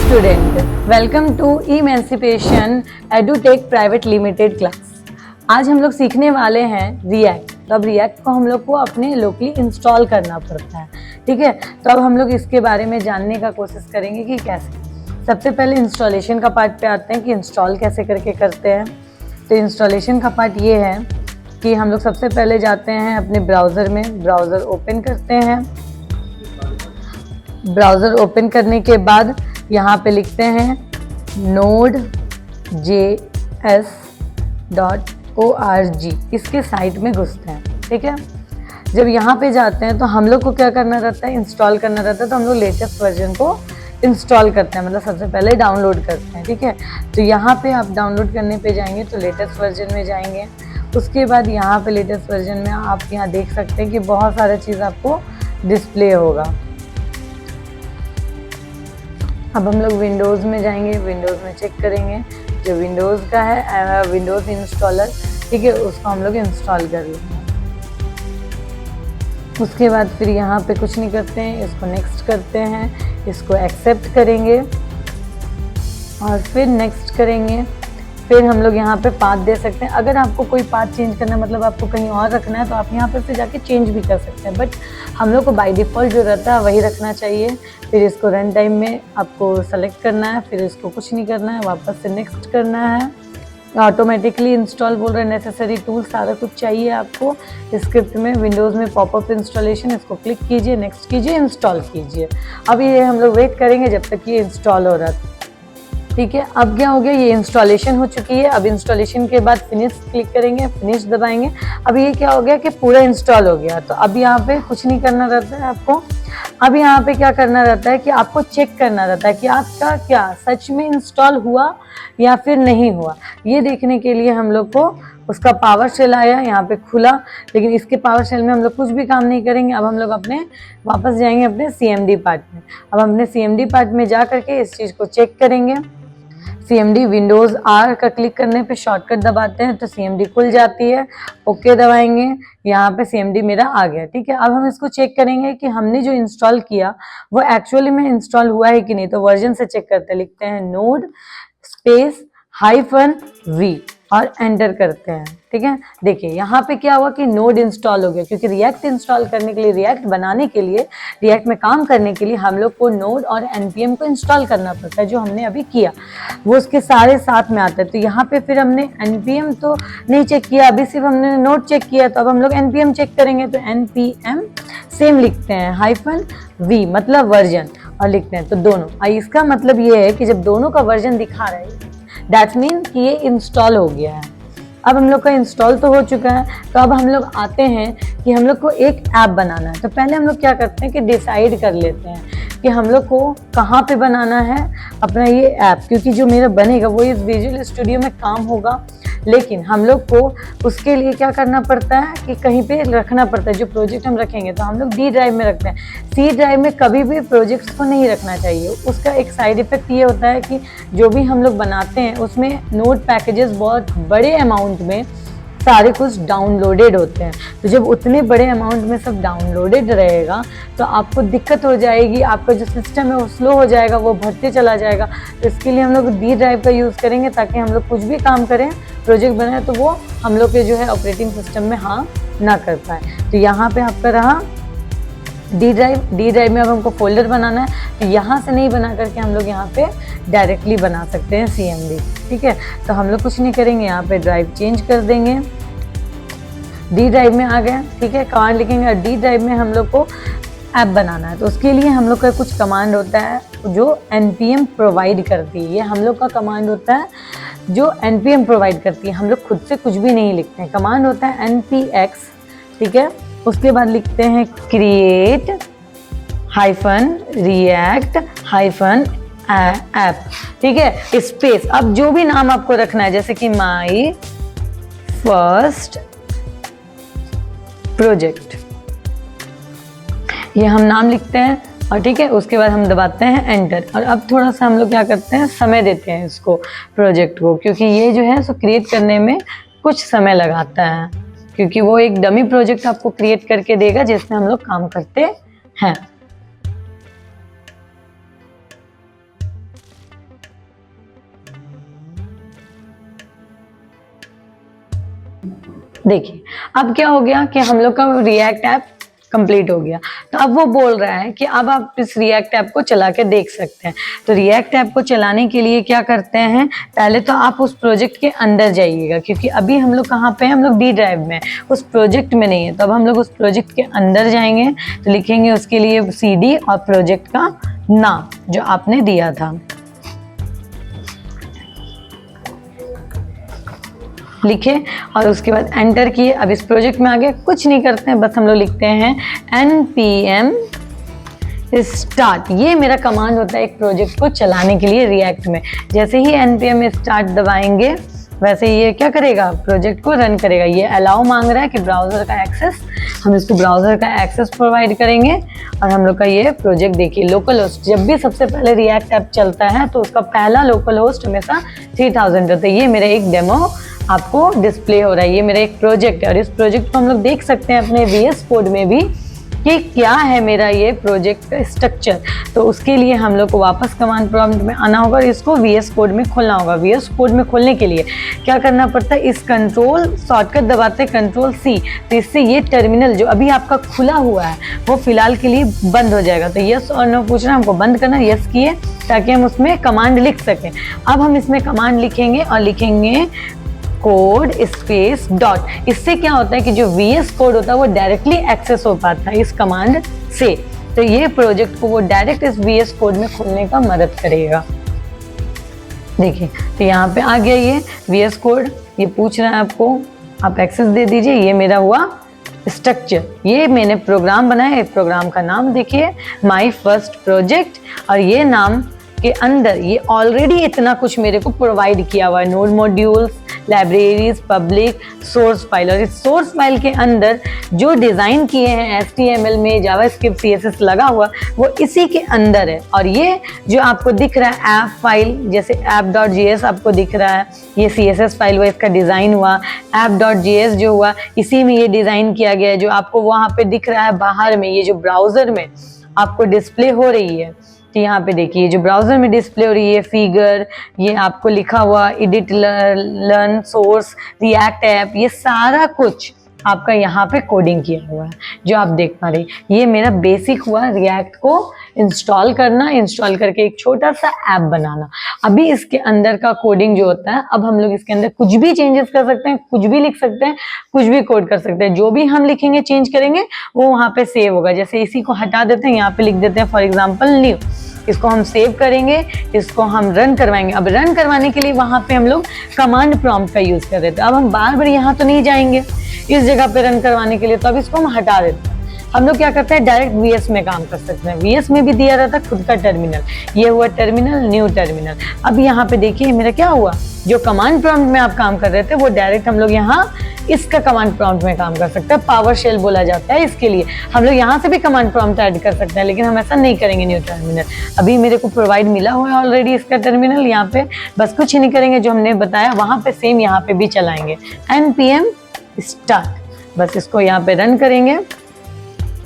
Student, welcome to emancipation edutech private limited class. आज हम लोग सीखने वाले हैं रिएक्ट। तो अब रिएक्ट को हम लोग को अपने लोकली इंस्टॉल करना पड़ता है, ठीक है। तो अब हम लोग इसके बारे में जानने का कोशिश करेंगे कि कैसे। सबसे पहले इंस्टॉलेशन का पार्ट पे आते हैं कि इंस्टॉल कैसे करके करते हैं। तो इंस्टॉलेशन का पार्ट ये है कि हम लोग सबसे पहले जाते हैं अपने ब्राउज़र में, ब्राउज़र ओपन करते हैं। ब्राउज़र ओपन करने के बाद यहाँ पे लिखते हैं node.js.org, इसके साइट में घुसते हैं, ठीक है। जब यहाँ पे जाते हैं तो हम लोग को क्या करना रहता है, इंस्टॉल करना रहता है। तो हम लोग लेटेस्ट वर्जन को इंस्टॉल करते हैं, मतलब सबसे पहले डाउनलोड करते हैं, ठीक है। तो यहाँ पे आप डाउनलोड करने पे जाएंगे तो लेटेस्ट वर्जन में जाएंगे। उसके बाद यहाँ पे लेटेस्ट वर्जन में आप यहाँ देख सकते हैं कि बहुत सारा चीज़ आपको डिस्प्ले होगा। अब हम लोग विंडोज़ में जाएंगे, विंडोज़ में चेक करेंगे। जो विंडोज़ का है विंडोज़ इंस्टॉलर, ठीक है, उसको हम लोग इंस्टॉल कर लेंगे। उसके बाद फिर यहाँ पे कुछ नहीं करते हैं, इसको नेक्स्ट करते हैं, इसको एक्सेप्ट करेंगे और फिर नेक्स्ट करेंगे। फिर हम लोग यहाँ पे पाथ दे सकते हैं। अगर आपको कोई पाथ चेंज करना है, मतलब आपको कहीं और रखना है, तो आप यहाँ पे फिर जाके चेंज भी कर सकते हैं, बट हम लोग को बाय डिफ़ॉल्ट जो रहता है वही रखना चाहिए। फिर इसको रन टाइम में आपको सेलेक्ट करना है, फिर इसको कुछ नहीं करना है, वापस से नेक्स्ट करना है। ऑटोमेटिकली इंस्टॉल बोल रहे हैं, नेसेसरी टूल सारा कुछ चाहिए आपको स्क्रिप्ट में। विंडोज़ में पॉपअप इंस्टॉलेशन, इसको क्लिक कीजिए, नेक्स्ट कीजिए, इंस्टॉल कीजिए। अब ये हम लोग वेट करेंगे जब तक ये इंस्टॉल हो रहा है, ठीक है। अब क्या हो गया, ये इंस्टॉलेशन हो चुकी है। अब इंस्टॉलेशन के बाद फिनिश क्लिक करेंगे, फिनिश दबाएंगे। अब ये क्या हो गया कि पूरा इंस्टॉल हो गया। तो अब यहाँ पे कुछ नहीं करना रहता है आपको। अब यहाँ पे क्या करना रहता है कि आपको चेक करना रहता है कि आपका क्या सच में इंस्टॉल हुआ या फिर नहीं हुआ। ये देखने के लिए हम लोग को उसका पावर शेल आया, यहाँ पे खुला, लेकिन इसके पावर शेल में हम लोग कुछ भी काम नहीं करेंगे। अब हम लोग अपने वापस जाएंगे अपने CMD पार्ट में। अब अपने CMD पार्ट में जा करके इस चीज़ को चेक करेंगे। CMD विंडोज़ R का क्लिक करने पे शॉर्टकट दबाते हैं तो CMD खुल जाती है। ओके दबाएंगे, यहाँ पे CMD मेरा आ गया, ठीक है। अब हम इसको चेक करेंगे कि हमने जो इंस्टॉल किया वो एक्चुअली में इंस्टॉल हुआ है कि नहीं। तो वर्जन से चेक करते हैं, लिखते हैं node-v और एंटर करते हैं, ठीक है। देखिए यहाँ पे क्या हुआ कि नोड इंस्टॉल हो गया, क्योंकि रिएक्ट इंस्टॉल करने के लिए, रिएक्ट बनाने के लिए, रिएक्ट में काम करने के लिए हम लोग को नोड और npm को इंस्टॉल करना पड़ता है। जो हमने अभी किया वो उसके सारे साथ में आता है। तो यहाँ पे फिर हमने npm तो नहीं चेक किया, अभी सिर्फ हमने नोड चेक किया। तो अब हम लोग npm चेक करेंगे। तो npm सेम लिखते हैं -v मतलब वर्जन और लिखते हैं तो दोनों। इसका मतलब ये है कि जब दोनों का वर्जन दिखा रहा है दैट मीन कि ये इंस्टॉल हो गया है। अब हम लोग का इंस्टॉल तो हो चुका है। तो अब हम लोग आते हैं कि हम लोग को एक ऐप बनाना है। तो पहले हम लोग क्या करते हैं कि डिसाइड कर लेते हैं कि हम लोग को कहाँ पे बनाना है अपना ये ऐप, क्योंकि जो मेरा बनेगा वो इस विजुअल स्टूडियो में काम होगा, लेकिन हम लोग को उसके लिए क्या करना पड़ता है कि कहीं पे रखना पड़ता है। जो प्रोजेक्ट हम रखेंगे तो हम लोग D ड्राइव में रखते हैं। C ड्राइव में कभी भी प्रोजेक्ट्स को नहीं रखना चाहिए। उसका एक साइड इफेक्ट ये होता है कि जो भी हम लोग बनाते हैं उसमें नोड पैकेजेस बहुत बड़े अमाउंट में सारे कुछ डाउनलोडेड होते हैं। तो जब उतने बड़े अमाउंट में सब डाउनलोडेड रहेगा तो आपको दिक्कत हो जाएगी, आपका जो सिस्टम है वो स्लो हो जाएगा, वो भरते चला जाएगा। तो इसके लिए हम लोग D ड्राइव का यूज़ करेंगे ताकि हम लोग कुछ भी काम करें, प्रोजेक्ट बनाए, तो वो हम लोग के जो है ऑपरेटिंग सिस्टम में हाँ ना कर पाए। तो यहाँ पे आपका रहा D ड्राइव में अब हमको फोल्डर बनाना है। तो यहाँ से नहीं बना करके हम लोग यहाँ पे डायरेक्टली बना सकते हैं CMD, ठीक है। तो हम लोग कुछ नहीं करेंगे, यहाँ पे ड्राइव चेंज कर देंगे, D ड्राइव में आ गया, ठीक है। कमांड लिखेंगे और D ड्राइव में हम लोग को ऐप बनाना है। तो उसके लिए हम लोग का कुछ कमांड होता है जो npm प्रोवाइड करती है। ये हम लोग का कमांड होता है जो npm प्रोवाइड करती है। हम लोग खुद से कुछ भी नहीं लिखते हैं। कमांड होता है npx, ठीक है। उसके बाद लिखते हैं create-react-app, ठीक है, स्पेस। अब जो भी नाम आपको रखना है, जैसे कि माई फर्स्ट प्रोजेक्ट, ये हम नाम लिखते हैं और ठीक है। उसके बाद हम दबाते हैं एंटर। और अब थोड़ा सा हम लोग क्या करते हैं, समय देते हैं इसको प्रोजेक्ट को, क्योंकि ये जो है सो क्रिएट करने में कुछ समय लगाता है, क्योंकि वो एक डमी प्रोजेक्ट आपको क्रिएट करके देगा जिसमें हम लोग काम करते हैं। देखिए अब क्या हो गया कि हम लोग का रिएक्ट ऐप कंप्लीट हो गया। तो अब वो बोल रहा है कि अब आप इस रिएक्ट ऐप को चला के देख सकते हैं। तो रिएक्ट ऐप को चलाने के लिए क्या करते हैं, पहले तो आप उस प्रोजेक्ट के अंदर जाइएगा, क्योंकि अभी हम लोग कहाँ पे हैं, हम लोग डी ड्राइव में, उस प्रोजेक्ट में नहीं है। तो अब हम लोग उस प्रोजेक्ट के अंदर जाएंगे, तो लिखेंगे उसके लिए CD और प्रोजेक्ट का नाम जो आपने दिया था, लिखे और उसके बाद एंटर किए। अब इस प्रोजेक्ट में आगे कुछ नहीं करते हैं, बस हम लोग लिखते हैं npm स्टार्ट। ये मेरा कमांड होता है एक प्रोजेक्ट को चलाने के लिए रिएक्ट में। जैसे ही npm स्टार्ट दबाएंगे वैसे ये क्या करेगा, प्रोजेक्ट को रन करेगा। ये अलाउ मांग रहा है कि ब्राउजर का एक्सेस, हम इसको ब्राउजर का एक्सेस प्रोवाइड करेंगे और हम लोग का ये प्रोजेक्ट देखिए लोकल होस्ट। जब भी सबसे पहले रिएक्ट ऐप चलता है तो उसका पहला लोकल होस्ट हमेशा 3000 होता है। ये मेरा एक डेमो आपको डिस्प्ले हो रहा है, ये मेरा एक प्रोजेक्ट है और इस प्रोजेक्ट को हम लोग देख सकते हैं अपने VS कोड में भी कि क्या है मेरा ये प्रोजेक्ट का स्ट्रक्चर। तो उसके लिए हम लोग को वापस कमांड प्रॉम्प्ट में आना होगा और इसको VS कोड में खोलना होगा। VS कोड में खोलने के लिए क्या करना पड़ता है, इस कंट्रोल शॉर्टकट दबाते हैं Ctrl+C, तो इससे ये टर्मिनल जो अभी आपका खुला हुआ है वो फिलहाल के लिए बंद हो जाएगा। तो यस और नो पूछ रहा है, हमको बंद करना, यस किए ताकि हम उसमें कमांड लिख सकें। अब हम इसमें कमांड लिखेंगे और लिखेंगे कोड स्पेस डॉट। इससे क्या होता है कि जो VS कोड होता है वो डायरेक्टली एक्सेस हो पाता है इस कमांड से। तो ये प्रोजेक्ट को वो डायरेक्ट इस VS कोड में खोलने का मदद करेगा। देखिए तो यहाँ पे आ गया ये VS कोड, ये पूछ रहा है आपको, आप एक्सेस दे दीजिए। ये मेरा हुआ स्ट्रक्चर, ये मैंने प्रोग्राम बनाया। प्रोग्राम का नाम देखिए माई फर्स्ट प्रोजेक्ट, और ये नाम के अंदर ये ऑलरेडी इतना कुछ मेरे को प्रोवाइड किया हुआ है, node modules, libraries, public, source file. और इस सोर्स फाइल के अंदर जो डिज़ाइन किए हैं HTML में, जावास्क्रिप्ट, CSS लगा हुआ वो इसी के अंदर है। और ये जो आपको दिख रहा है ऐप फाइल, जैसे app.js आपको दिख रहा है, ये CSS फाइल हुआ, इसका डिज़ाइन हुआ। app.js जो हुआ इसी में ये डिज़ाइन किया गया है, जो आपको वहाँ पे दिख रहा है बाहर में, ये जो ब्राउज़र में आपको डिस्प्ले हो रही है। तो यहाँ पे देखिए जो ब्राउजर में डिस्प्ले हो रही है फिगर, ये आपको लिखा हुआ edit, learn, source, react app, ये सारा कुछ आपका यहाँ पे कोडिंग किया हुआ है जो आप देख पा रहे हैं। ये मेरा बेसिक हुआ रिएक्ट को इंस्टॉल करना, इंस्टॉल करके एक छोटा सा ऐप बनाना। अभी इसके अंदर का कोडिंग जो होता है, अब हम लोग इसके अंदर कुछ भी चेंजेस कर सकते हैं, कुछ भी लिख सकते हैं, कुछ भी कोड कर सकते हैं। जो भी हम लिखेंगे चेंज करेंगे वो वहाँ पे सेव होगा। जैसे इसी को हटा देते हैं, यहाँ पे लिख देते हैं फॉर एग्जाम्पल न्यू, इसको हम सेव करेंगे, इसको हम रन करवाएंगे। अब रन करवाने के लिए वहाँ पे हम लोग कमांड प्रॉम्प्ट का यूज कर रहे थे। अब हम बार बार यहाँ तो नहीं जाएंगे इस जगह पे रन करवाने के लिए, तो अब इसको हम हटा देते हैं। हम लोग क्या करते हैं, डायरेक्ट VS में काम कर सकते हैं। VS में भी दिया रहता खुद का टर्मिनल, ये हुआ टर्मिनल, न्यू टर्मिनल। अब यहाँ पे देखिए मेरा क्या हुआ, जो कमांड प्रॉम्प्ट में आप काम कर रहे थे वो डायरेक्ट हम लोग यहाँ इसका कमांड प्रॉम्प्ट में काम कर सकते हैं। पावर शेल बोला जाता है इसके लिए। हम लोग यहाँ से भी कमांड प्रॉम्प्ट ऐड कर सकते हैं, लेकिन हम ऐसा नहीं करेंगे न्यू टर्मिनल। अभी मेरे को प्रोवाइड मिला हुआ है ऑलरेडी इसका टर्मिनल, यहाँ पे बस कुछ ही नहीं करेंगे, जो हमने बताया वहाँ पे सेम यहाँ पे भी चलाएंगे npm स्टार्ट। बस इसको यहाँ पे रन करेंगे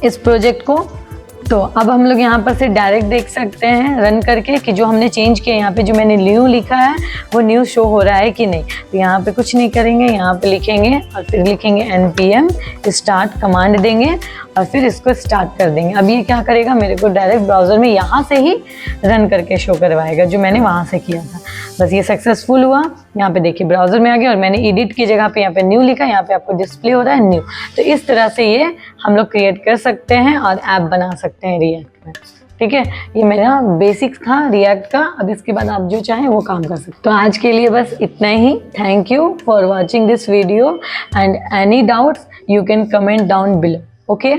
इस प्रोजेक्ट को। तो अब हम लोग यहाँ पर से डायरेक्ट देख सकते हैं रन करके कि जो हमने चेंज किया, यहाँ पे जो मैंने न्यू लिखा है वो न्यू शो हो रहा है कि नहीं। तो यहाँ पे कुछ नहीं करेंगे, यहाँ पे लिखेंगे और फिर लिखेंगे npm स्टार्ट, कमांड देंगे और फिर इसको स्टार्ट कर देंगे। अब ये क्या करेगा, मेरे को डायरेक्ट ब्राउजर में यहाँ से ही रन करके शो करवाएगा जो मैंने वहाँ से किया था। बस ये सक्सेसफुल हुआ। यहाँ पे देखिए ब्राउजर में आ गया और मैंने एडिट की जगह पे यहाँ पे न्यू लिखा, यहाँ पे आपको डिस्प्ले हो रहा है न्यू। तो इस तरह से ये हम लोग क्रिएट कर सकते हैं और ऐप बना सकते हैं रिएक्ट में। ठीक है, ये मेरा बेसिक्स था रिएक्ट का। अब इसके बाद आप जो चाहें वो काम कर सकते। तो आज के लिए बस इतना ही। Thank you for watching this video and any doubts you can comment down below. Okay.